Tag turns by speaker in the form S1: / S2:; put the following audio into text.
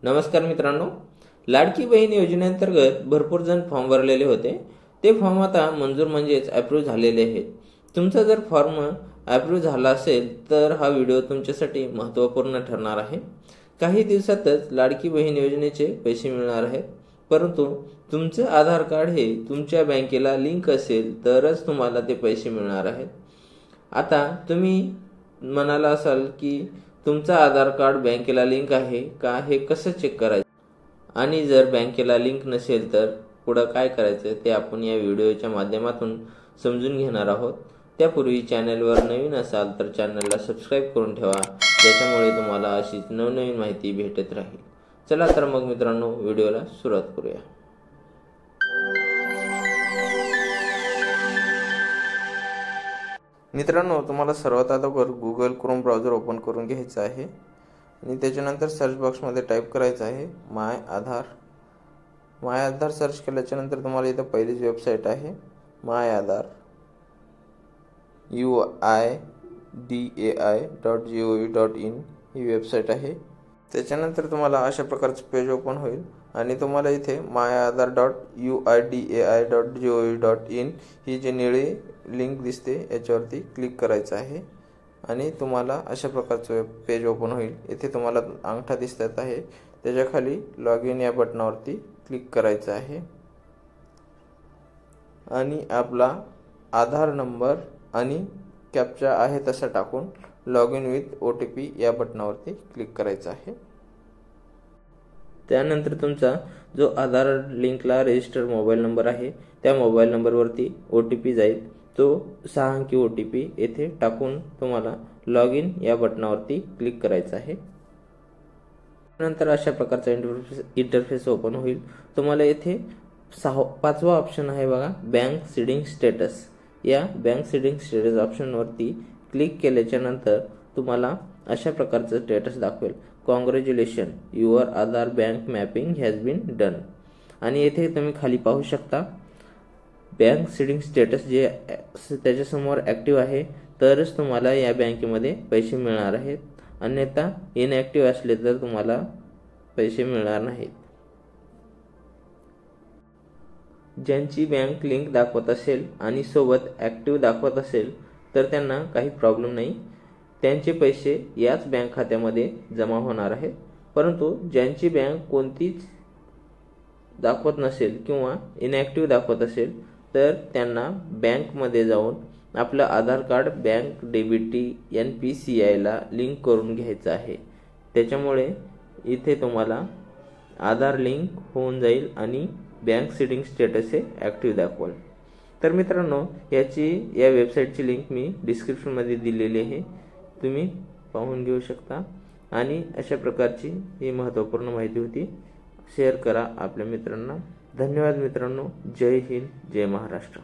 S1: नमस्कार मित्रांनो, लाडकी बहीण योजनेअंतर्गत भरपूर जण फॉर्म भरलेले होते। ते फॉर्म आता मंजूर म्हणजेच अप्रूव्ह झालेले आहेत। तुमचा जर फॉर्म अप्रूव्ह झाला असेल तर हा व्हिडिओ तुमच्यासाठी महत्त्वपूर्ण ठरणार आहे। काही दिवसातच लाडकी बहीण योजनेचे पैसे मिळणार आहेत, परंतु तुमचे आधार कार्ड हे तुमच्या बँकेला लिंक असेल तरच तुम्हाला ते पैसे मिळणार आहेत। आता तुम्ही म्हणाला असाल की तुमचा आधार कार्ड बँकेला लिंक आहे का, हे कसं चेक करायचं, आणि जर बँकेला लिंक नसेल तर पुढे काय करायचं ते आपण या व्हिडिओच्या माध्यमातून समजून घेणार आहोत। त्यापूर्वी चॅनलवर नवीन असाल तर चॅनलला सबस्क्राईब करून ठेवा, ज्याच्यामुळे तुम्हाला अशीच नवनवीन माहिती भेटत राहील। चला तर मग मित्रांनो, व्हिडिओला सुरुवात करूया। मित्रांनो, तुम्हाला सर्वात अगोदर गुगल क्रोम ब्राउझर ओपन करून घ्यायचं आहे आणि त्याच्यानंतर सर्च बॉक्समध्ये टाईप करायचं आहे माय आधार। माय आधार सर्च केल्याच्यानंतर तुम्हाला इथं पहिलीच वेबसाईट आहे माय आधार UIDAI.gov.in ही वेबसाईट आहे। त्याच्यानंतर तुम्हाला अशा प्रकारचं पेज ओपन होईल आणि तुम्हाला इथे myAadhar.UIDAI.gov.in ही जी निळी लिंक दिसते याच्यावरती क्लिक करायचं आहे आणि तुम्हाला अशा प्रकारचं पेज ओपन होईल। इथे तुम्हाला अंगठा दिसत आहे, त्याच्या खाली लॉग इन या बटनावरती क्लिक करायचं आहे आणि आपला आधार नंबर आणि कॅप्चा आहे तसा टाकून लॉग इन विथ OTP या बटनावरती क्लिक करायचं आहे। त्यानंतर तुमचा जो आधार लिंकला रजिस्टर मोबाईल नंबर आहे त्या मोबाईल नंबरवरती OTP जाईल। तो 6 अंकी OTP येथे टाकून तुम्हाला लॉग इन या बटनावरती क्लिक करायचं आहे। नंतर अशा प्रकारचा इंटरफेस ओपन होईल। तुम्हाला येथे 5वा ऑप्शन आहे बघा, बँक सीडिंग स्टेटस। या बँक सीडिंग स्टेटस ऑप्शनवरती क्लिक केल्याच्या नंतर तुम्हाला अशा प्रकारचं स्टेटस दाखवेल, congratulation your Aadhaar bank mapping has been done. आणि येथे तुम्ही खाली पाहू शकता बँक सीडिंग स्टेटस जे त्याच्यासमोर ॲक्टिव्ह आहे तरच तुम्हाला या बँकेमध्ये पैसे मिळणार आहेत, अन्यथा इनॲक्टिव्ह असले तर तुम्हाला पैसे मिळणार नाहीत। ज्यांची बँक लिंक दाखवत असेल आणि सोबत ॲक्टिव्ह दाखवत असेल तर त्यांना काही प्रॉब्लेम नाही, त्यांचे पैसे याच बँक खात्यामध्ये जमा होणार आहेत। परंतु ज्यांची बँक कोणतीच दाखवत नसेल किंवा इनॲक्टिव्ह दाखवत असेल तर त्यांना बँकमध्ये जाऊन आपलं आधार कार्ड बँक DBT NPCI ला लिंक करून घ्यायचं आहे। त्याच्यामुळे इथे तुम्हाला आधार लिंक होऊन जाईल आणि बँक सीडिंग स्टेटस हे ॲक्टिव्ह दाखवेल। तर मित्रांनो, या वेबसाईटची लिंक मी डिस्क्रिप्शनमध्ये दिलेली आहे, तुम्ही पाहून घेऊ शकता। आणि अशा प्रकारची ही महत्त्वपूर्ण माहिती होती। शेअर करा आपल्या मित्रांना। धन्यवाद मित्रांनो। जय हिंद, जय महाराष्ट्र।